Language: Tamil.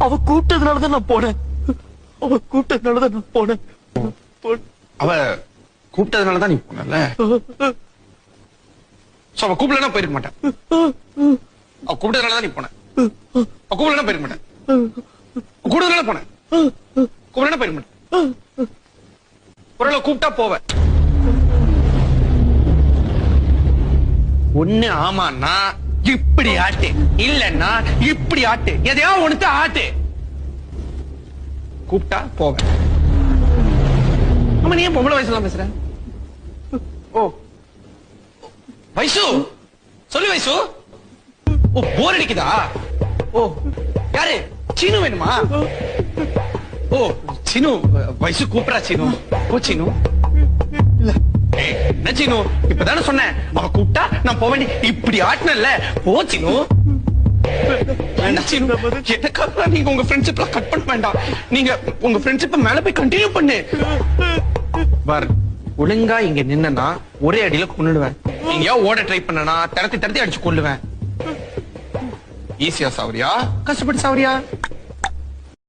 அவ கூப்பிட்டதுனாலதான் நான் போனேன். அவ கூப்பிட்டதுனாலதான் நான் போனேன். அவ கூப்பிட்டதுனாலதான் நீ போனல. அவ கூப்பிடலன்னா போயிருக்க மாட்டேன். அவ கூப்பிட்டதுனாலதான் நீ போன. அவ கூப்பிடலன்னா போயிருக்க மாட்டேன். கூப்பிட்டதுனால போனேன். கூப்பிடலன்னா போயிருக்க மாட்டேன். ஒரு கூப்பிட்டா போவேன். ஒண்ணு ஆமாண்ணா இப்படி ஆட்டு, இல்லன்னா இப்படி ஆட்டு, எதையா ஒண்ணுத்த ஆட்டு. கூப்பிட்டா போவேன். ஆமா, நீ ஏன் பொம்பளை வயசுலாம் பேசுற? ஓ வயசு சொல்லு வயசு. ஓ போர் அடிக்குதா? ஓ யாரு சீனு வேணுமா? ஓ சீனு வயசு கூப்பிடா. சீனு ஓ சீனு என்ன சீனு இப்பதானே சொன்னேன். அவ கூப்பிட்டா நான் போக வேண்டி இப்படி ஆட்டினல்ல. போ சீனு. எனக்காக நீங்க உங்க ஃப்ரெண்ட்ஷிப்ல கட் பண்ண வேண்டாம். நீங்க உங்க ஃப்ரெண்ட்ஷிப்ப மேல போய் கண்டினியூ பண்ணு. பார் ஒழுங்கா இங்க நின்னா ஒரே அடியில கொன்னுடுவேன். நீங்க ஓட ட்ரை பண்ணனா தரத்தி தரத்தி அடிச்சு கொள்ளுவேன். ஈஸியா சாவரியா கஷ்டப்பட்டு சாவரியா?